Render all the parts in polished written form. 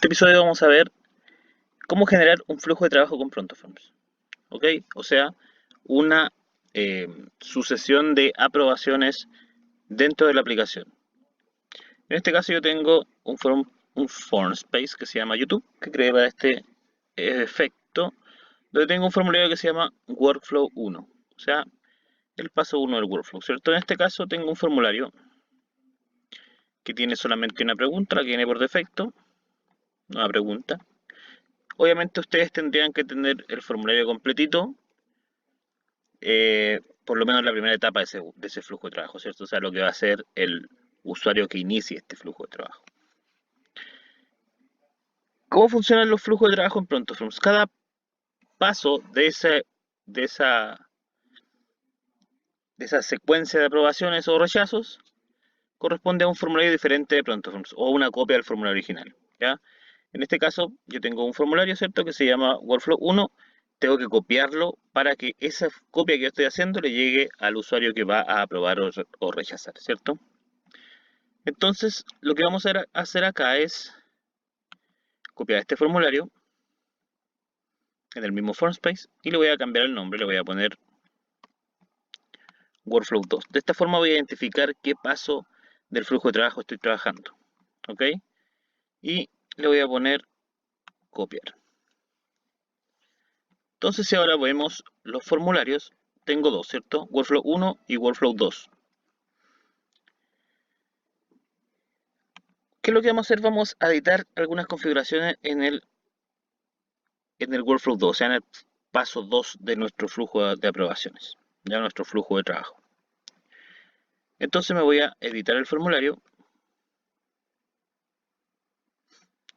este episodio vamos a ver cómo generar un flujo de trabajo con ProntoForms. ¿Ok? O sea, una sucesión de aprobaciones dentro de la aplicación. En este caso yo tengo un form space que se llama YouTube, que creé para este efecto, donde tengo un formulario que se llama Workflow 1. O sea, el paso 1 del workflow, ¿cierto? En este caso tengo un formulario que tiene solamente una pregunta, la que viene por defecto, una pregunta. Obviamente ustedes tendrían que tener el formulario completito, por lo menos la primera etapa de ese flujo de trabajo, ¿cierto? O sea, lo que va a hacer el usuario que inicie este flujo de trabajo. ¿Cómo funcionan los flujos de trabajo en ProntoForms? Cada paso de esa, de esa secuencia de aprobaciones o rechazos corresponde a un formulario diferente de ProntoForms o una copia del formulario original, ¿ya? En este caso, yo tengo un formulario, ¿cierto?, que se llama Workflow 1. Tengo que copiarlo para que esa copia que yo estoy haciendo le llegue al usuario que va a aprobar o rechazar, ¿cierto? Entonces, lo que vamos a hacer acá es copiar este formulario en el mismo form space y le voy a cambiar el nombre, le voy a poner Workflow 2. De esta forma voy a identificar qué paso del flujo de trabajo estoy trabajando, ¿ok? Y le voy a poner copiar. Entonces, si ahora vemos los formularios, tengo dos, ¿cierto? Workflow 1 y Workflow 2. ¿Qué es lo que vamos a hacer? Vamos a editar algunas configuraciones en el Workflow 2, o sea, en el paso 2 de nuestro flujo de aprobaciones, ya nuestro flujo de trabajo. Entonces me voy a editar el formulario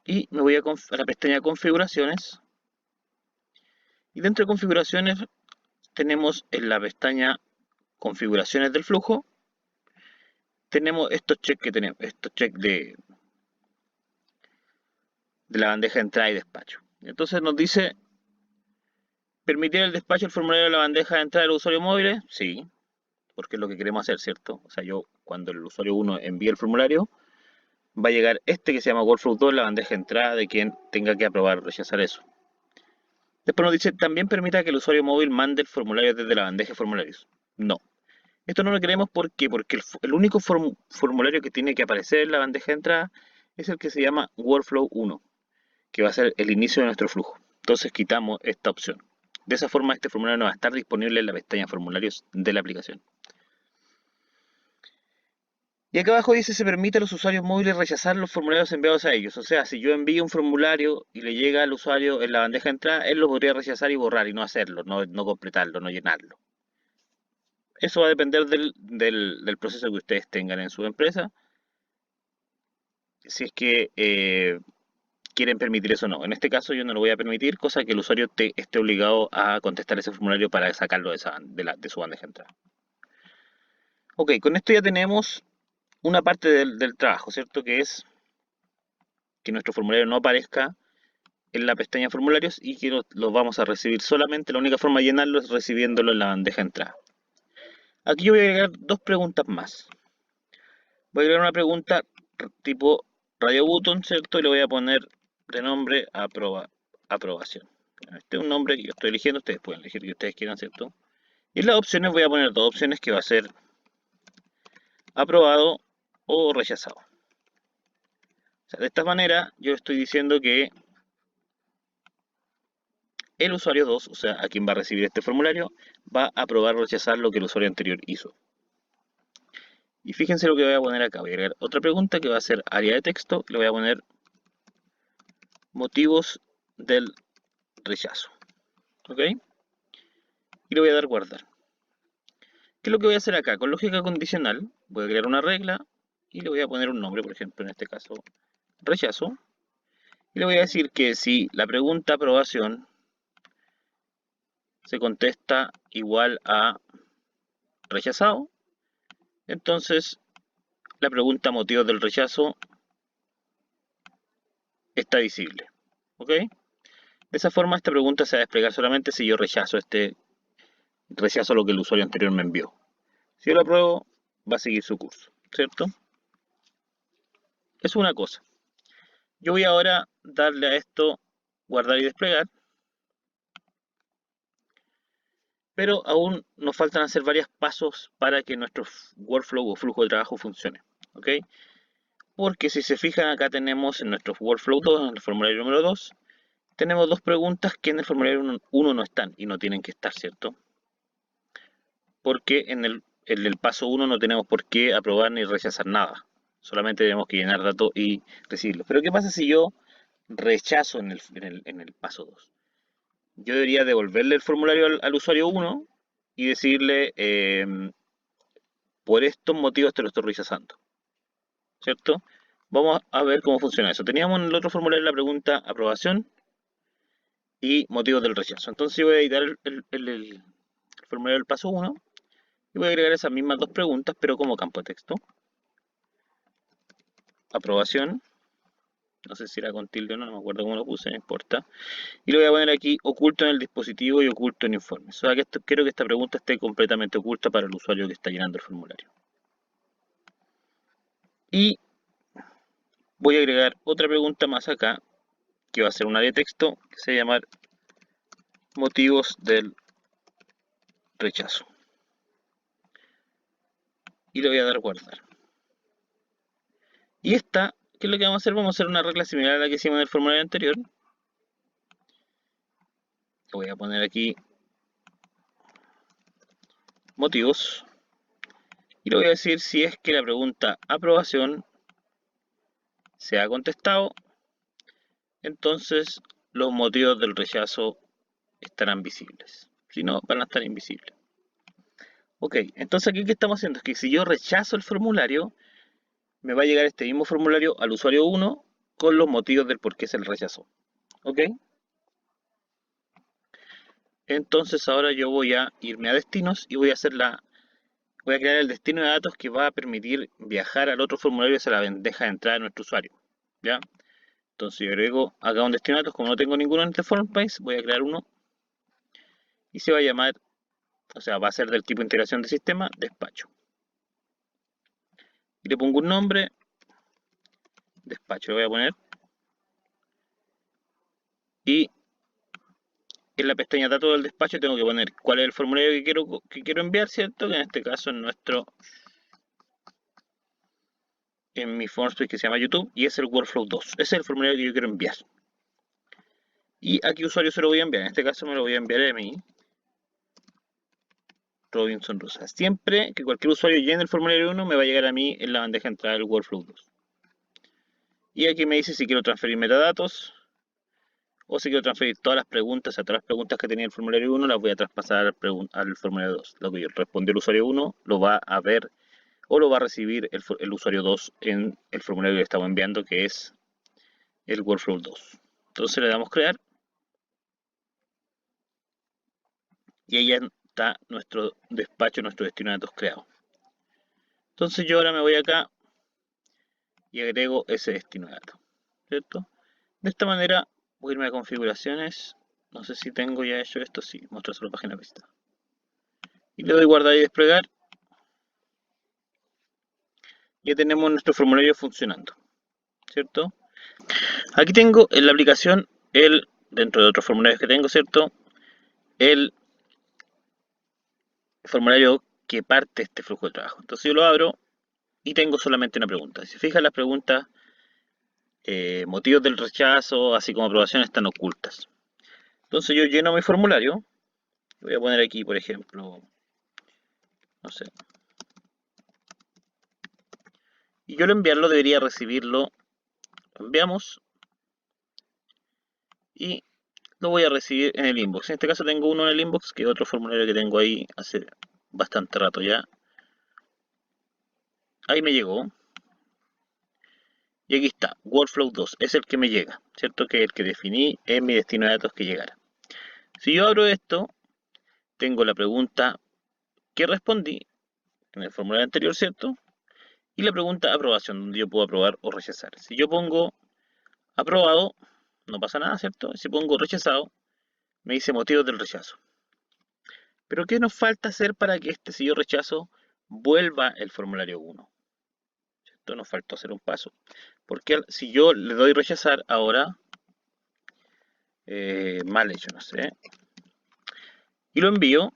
y me voy a la pestaña configuraciones, y dentro de configuraciones tenemos en la pestaña configuraciones del flujo, tenemos estos checks que tenemos, estos checks de la bandeja de entrada y despacho. Entonces nos dice, ¿permitir el despacho del formulario de la bandeja de entrada del usuario móvil? Sí, porque es lo que queremos hacer, ¿cierto? O sea, cuando el usuario 1 envíe el formulario, va a llegar este que se llama Workflow 2, la bandeja de entrada de quien tenga que aprobar o rechazar eso. Después nos dice, también permita que el usuario móvil mande el formulario desde la bandeja de formularios. No. Esto no lo queremos porque el único formulario que tiene que aparecer en la bandeja de entrada es el que se llama Workflow 1, que va a ser el inicio de nuestro flujo. Entonces quitamos esta opción. De esa forma este formulario no va a estar disponible en la pestaña formularios de la aplicación. Y acá abajo dice, se permite a los usuarios móviles rechazar los formularios enviados a ellos. O sea, si yo envío un formulario y le llega al usuario en la bandeja de entrada, él lo podría rechazar y borrar y no hacerlo, no completarlo, no llenarlo. Eso va a depender del proceso que ustedes tengan en su empresa, si es que quieren permitir eso o no. En este caso yo no lo voy a permitir, cosa que el usuario esté obligado a contestar ese formulario para sacarlo de su bandeja de entrada. Ok, con esto ya tenemos una parte del trabajo, ¿cierto? Que es que nuestro formulario no aparezca en la pestaña formularios y que lo vamos a recibir solamente, la única forma de llenarlo es recibiéndolo en la bandeja de entrada. Aquí yo voy a agregar dos preguntas más. Voy a agregar una pregunta tipo radio button, ¿cierto? Y le voy a poner de nombre aprobación. Este es un nombre que yo estoy eligiendo, ustedes pueden elegir que ustedes quieran, ¿cierto? Y en las opciones voy a poner dos opciones que va a ser aprobado o rechazado. O sea, de esta manera yo estoy diciendo que el usuario 2, o sea, a quien va a recibir este formulario, va a aprobar o rechazar lo que el usuario anterior hizo. Y fíjense lo que voy a poner acá. Voy a agregar otra pregunta que va a ser área de texto. Le voy a poner motivos del rechazo. ¿Ok? Y le voy a dar guardar. ¿Qué es lo que voy a hacer acá? Con lógica condicional, voy a crear una regla y le voy a poner un nombre, por ejemplo, en este caso, rechazo. Y le voy a decir que si la pregunta aprobación se contesta igual a rechazado, entonces la pregunta motivo del rechazo está visible. ¿Ok? De esa forma esta pregunta se va a desplegar solamente si yo rechazo lo que el usuario anterior me envió. Si yo lo apruebo, va a seguir su curso, ¿cierto? Es una cosa. Yo voy ahora a darle a esto guardar y desplegar, pero aún nos faltan hacer varios pasos para que nuestro workflow o flujo de trabajo funcione. ¿Ok? Porque si se fijan acá tenemos en nuestro workflow 2, en el formulario número 2, tenemos dos preguntas que en el formulario 1 no están y no tienen que estar, ¿cierto? Porque en el paso 1 no tenemos por qué aprobar ni rechazar nada. Solamente tenemos que llenar datos y recibirlos. Pero ¿qué pasa si yo rechazo en el paso 2? Yo debería devolverle el formulario al usuario 1 y decirle, por estos motivos te lo estoy rechazando, ¿cierto? Vamos a ver cómo funciona eso. Teníamos en el otro formulario la pregunta aprobación y motivos del rechazo. Entonces yo voy a editar el formulario del paso 1 y voy a agregar esas mismas dos preguntas, pero como campo de texto. Aprobación, no sé si era con tilde o no, no me acuerdo cómo lo puse, no importa. Y lo voy a poner aquí oculto en el dispositivo y oculto en informe. O sea que quiero que esta pregunta esté completamente oculta para el usuario que está llenando el formulario. Y voy a agregar otra pregunta más acá, que va a ser una de texto, que se va a llamar motivos del rechazo. Y le voy a dar guardar. Y esta, ¿qué es lo que vamos a hacer? Vamos a hacer una regla similar a la que hicimos en el formulario anterior. Voy a poner aquí motivos. Y le voy a decir si es que la pregunta aprobación se ha contestado, entonces los motivos del rechazo estarán visibles. Si no, van a estar invisibles. Ok, entonces aquí ¿qué estamos haciendo? Es que si yo rechazo el formulario, me va a llegar este mismo formulario al usuario 1 con los motivos del por qué se le rechazó. ¿Ok? Entonces ahora yo voy a irme a destinos y voy a crear el destino de datos que va a permitir viajar al otro formulario hacia la bandeja de entrada de nuestro usuario. ¿Ya? Entonces yo agrego acá un destino de datos, como no tengo ninguno en este FormPace, voy a crear uno y se va a llamar, o sea, va a ser del tipo integración de sistema, despacho. Y le pongo un nombre, despacho, le voy a poner. Y en la pestaña datos del despacho tengo que poner cuál es el formulario que quiero enviar, ¿cierto? Que en este caso es en mi FormSpace que se llama YouTube y es el Workflow 2. Ese es el formulario que yo quiero enviar. ¿Y a qué usuario se lo voy a enviar? En este caso me lo voy a enviar a mí, Robinson Rosa. Siempre que cualquier usuario llene el formulario 1 me va a llegar a mí en la bandeja de entrada del Workflow 2. Y aquí me dice si quiero transferir metadatos o si quiero transferir todas las preguntas, o sea, todas las preguntas que tenía el formulario 1 las voy a traspasar al formulario 2. Lo que yo respondió el usuario 1 lo va a ver o lo va a recibir el usuario 2 en el formulario que estamos enviando, que es el Workflow 2. Entonces le damos crear y ahí ya está nuestro despacho, nuestro destino de datos creado. Entonces yo ahora me voy acá y agrego ese destino de datos, ¿cierto? De esta manera voy a irme a configuraciones. No sé si tengo ya hecho esto, sí, mostrar solo página vista. Y le doy guardar y desplegar. Ya tenemos nuestro formulario funcionando, ¿cierto? Aquí tengo en la aplicación dentro de otros formularios que tengo, ¿cierto? El formulario que parte este flujo de trabajo. Entonces yo lo abro y tengo solamente una pregunta. Si se fijan, las preguntas, motivos del rechazo, así como aprobación, están ocultas. Entonces yo lleno mi formulario. Voy a poner aquí, por ejemplo, no sé. Y yo al enviarlo debería recibirlo. Lo enviamos y lo voy a recibir en el inbox. En este caso tengo uno en el inbox, que es otro formulario que tengo ahí hace bastante rato ya. Ahí me llegó. Y aquí está, Workflow 2, es el que me llega, ¿cierto? Que es el que definí en mi destino de datos que llegara. Si yo abro esto, tengo la pregunta que respondí en el formulario anterior, ¿cierto? Y la pregunta aprobación, donde yo puedo aprobar o rechazar. Si yo pongo aprobado, no pasa nada, ¿cierto? Si pongo rechazado, me dice motivos del rechazo. Pero ¿qué nos falta hacer para que si yo rechazo, vuelva el formulario 1? ¿cierto? Nos faltó hacer un paso. Porque si yo le doy rechazar ahora, mal hecho, no sé, y lo envío,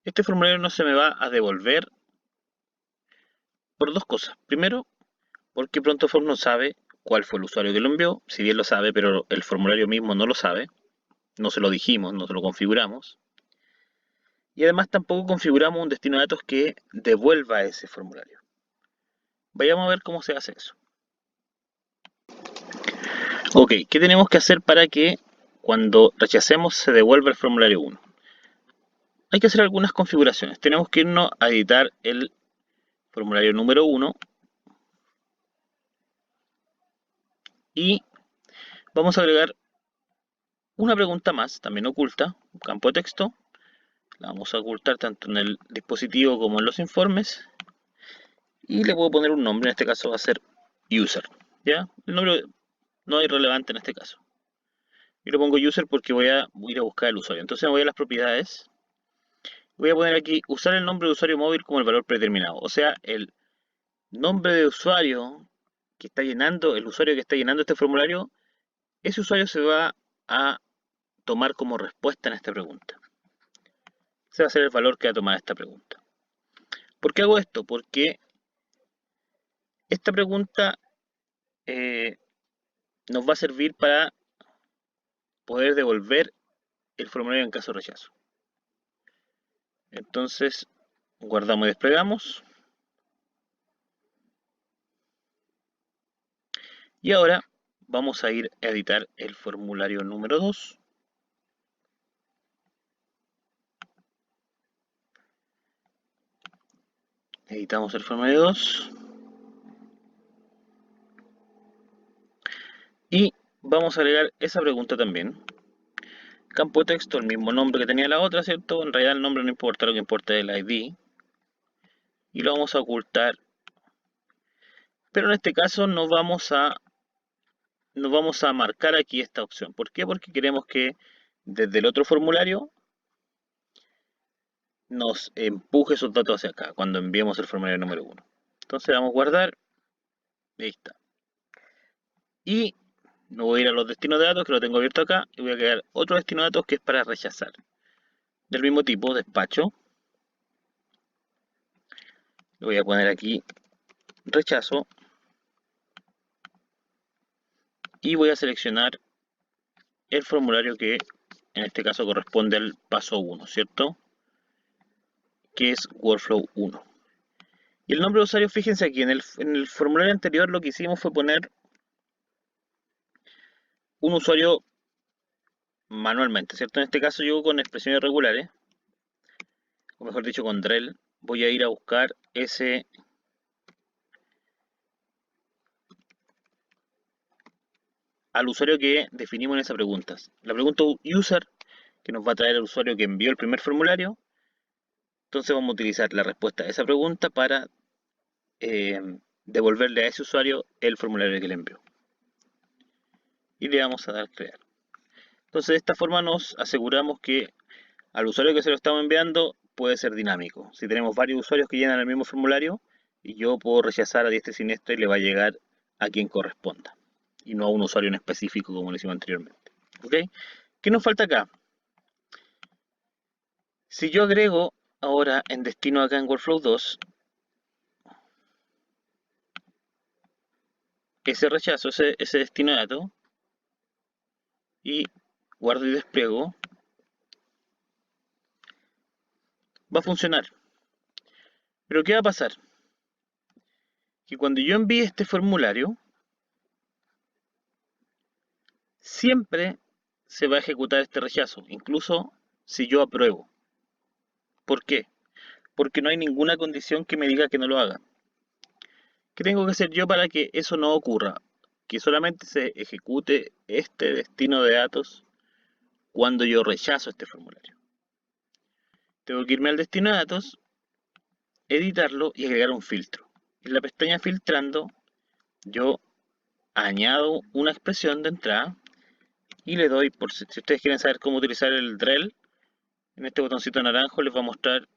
este formulario no se me va a devolver por dos cosas. Primero, porque ProntoForms no sabe cuál fue el usuario que lo envió, si bien lo sabe, pero el formulario mismo no lo sabe, no se lo dijimos, no se lo configuramos. Y además tampoco configuramos un destino de datos que devuelva ese formulario. Vayamos a ver cómo se hace eso. Ok, ¿qué tenemos que hacer para que cuando rechacemos se devuelva el formulario 1? Hay que hacer algunas configuraciones. Tenemos que irnos a editar el formulario número 1 y vamos a agregar una pregunta más, también oculta, un campo de texto. La vamos a ocultar tanto en el dispositivo como en los informes. Y le puedo poner un nombre, en este caso va a ser user. ¿Ya? El nombre no es relevante en este caso. Yo le pongo user porque voy a ir a buscar el usuario. Entonces me voy a las propiedades. Voy a poner aquí usar el nombre de usuario móvil como el valor predeterminado. O sea, el nombre de usuario que está llenando, el usuario que está llenando este formulario, ese usuario se va a tomar como respuesta en esta pregunta. Ese va a ser el valor que va a tomar esta pregunta. ¿Por qué hago esto? Porque esta pregunta nos va a servir para poder devolver el formulario en caso de rechazo. Entonces, guardamos y desplegamos. Y ahora vamos a ir a editar el formulario número 2. Editamos el formulario 2. Y vamos a agregar esa pregunta también. Campo de texto, el mismo nombre que tenía la otra, ¿cierto? En realidad el nombre no importa, lo que importa es el ID. Y lo vamos a ocultar. Pero en este caso nos vamos a marcar aquí esta opción. ¿Por qué? Porque queremos que desde el otro formulario nos empuje esos datos hacia acá, cuando enviemos el formulario número 1. Entonces vamos a guardar. Y ahí está. Y me voy a ir a los destinos de datos, que lo tengo abierto acá, y voy a crear otro destino de datos que es para rechazar. Del mismo tipo, despacho. Le voy a poner aquí rechazo. Y voy a seleccionar el formulario que en este caso corresponde al paso 1, ¿cierto? Que es Workflow 1. Y el nombre de usuario, fíjense aquí, en el formulario anterior lo que hicimos fue poner un usuario manualmente, ¿cierto? En este caso yo con expresiones regulares, o mejor dicho con drel, voy a ir a buscar ese al usuario que definimos en esa pregunta. La pregunta user, que nos va a traer el usuario que envió el primer formulario. Entonces vamos a utilizar la respuesta a esa pregunta para devolverle a ese usuario el formulario que le envió. Y le vamos a dar crear. Entonces de esta forma nos aseguramos que al usuario que se lo estamos enviando puede ser dinámico. Si tenemos varios usuarios que llenan el mismo formulario, y yo puedo rechazar a diestra y siniestra y le va a llegar a quien corresponda. Y no a un usuario en específico como lo hicimos anteriormente. ¿Ok? ¿Qué nos falta acá? Si yo agrego ahora en destino acá en Workflow 2 ese rechazo, ese destino de dato, y guardo y despliego, va a funcionar. Pero ¿qué va a pasar? Que cuando yo envíe este formulario, siempre se va a ejecutar este rechazo, incluso si yo apruebo. ¿Por qué? Porque no hay ninguna condición que me diga que no lo haga. ¿Qué tengo que hacer yo para que eso no ocurra? Que solamente se ejecute este destino de datos cuando yo rechazo este formulario. Tengo que irme al destino de datos, editarlo y agregar un filtro. En la pestaña filtrando, yo añado una expresión de entrada y le doy, por si ustedes quieren saber cómo utilizar el drel, en este botoncito naranjo les va a mostrar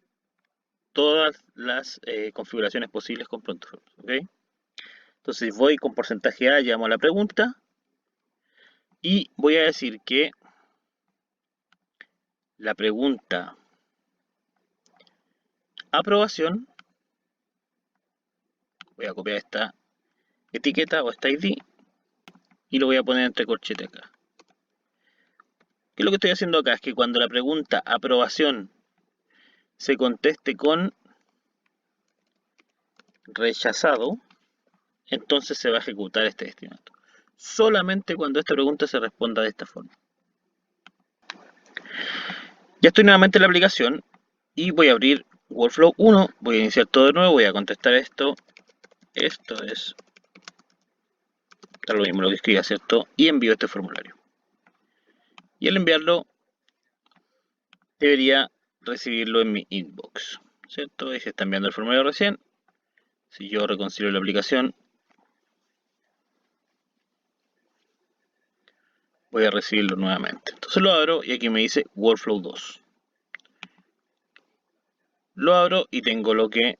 todas las configuraciones posibles con ProntoForms, ¿ok? Entonces voy con porcentaje A, llamo a la pregunta y voy a decir que la pregunta aprobación, voy a copiar esta etiqueta o esta ID y lo voy a poner entre corchetes acá. ¿Qué es lo que estoy haciendo acá? Es que cuando la pregunta aprobación se conteste con rechazado, entonces se va a ejecutar este estimado. Solamente cuando esta pregunta se responda de esta forma. Ya estoy nuevamente en la aplicación y voy a abrir Workflow 1, voy a iniciar todo de nuevo, voy a contestar esto. Esto es lo mismo lo que escriba, ¿cierto? Y envío este formulario. Y al enviarlo, debería recibirlo en mi inbox, ¿cierto? Ahí se está enviando el formulario recién. Si yo reconcilio la aplicación, voy a recibirlo nuevamente. Entonces lo abro y aquí me dice Workflow 2. Lo abro y tengo lo que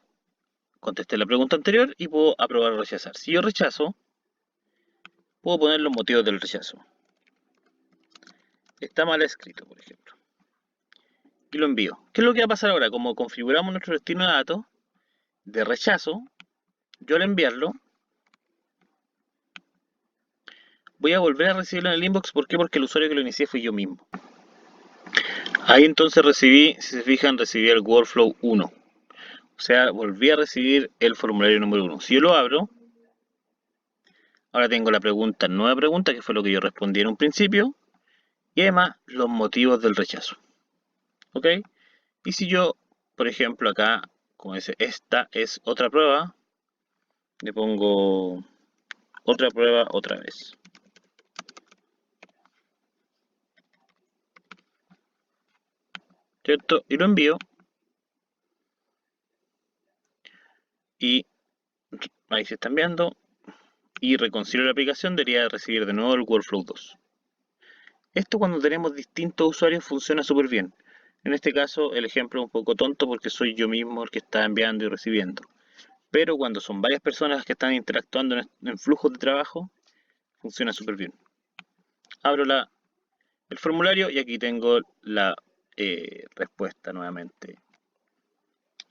contesté la pregunta anterior y puedo aprobar o rechazar. Si yo rechazo, puedo poner los motivos del rechazo. Está mal escrito, por ejemplo. Y lo envío. ¿Qué es lo que va a pasar ahora? Como configuramos nuestro destino de datos de rechazo, yo al enviarlo, voy a volver a recibirlo en el inbox. ¿Por qué? Porque el usuario que lo inicié fui yo mismo. Ahí entonces recibí, si se fijan, recibí el Workflow 1. O sea, volví a recibir el formulario número 1. Si yo lo abro, ahora tengo la pregunta, nueva pregunta, que fue lo que yo respondí en un principio, y además los motivos del rechazo. ¿Ok? Y si yo, por ejemplo, acá, como dice, esta es otra prueba, le pongo otra prueba otra vez. ¿Cierto? Y lo envío. Y ahí se está enviando. Y reconcilio la aplicación, debería recibir de nuevo el Workflow 2. Esto cuando tenemos distintos usuarios funciona súper bien. En este caso el ejemplo es un poco tonto porque soy yo mismo el que está enviando y recibiendo. Pero cuando son varias personas las que están interactuando en flujos de trabajo, funciona súper bien. Abro el formulario y aquí tengo la respuesta nuevamente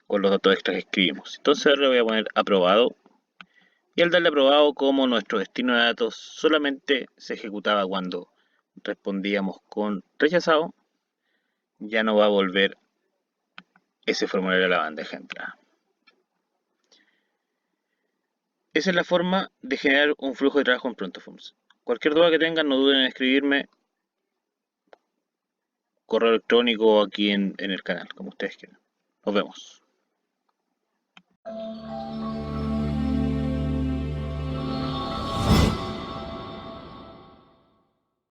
con los datos extras que escribimos. Entonces ahora le voy a poner aprobado. Y al darle aprobado, como nuestro destino de datos solamente se ejecutaba cuando respondíamos con rechazado, ya no va a volver ese formulario a la bandeja de entrada. Esa es la forma de generar un flujo de trabajo en ProntoForms. Cualquier duda que tengan, no duden en escribirme correo electrónico aquí en el canal, como ustedes quieran. Nos vemos.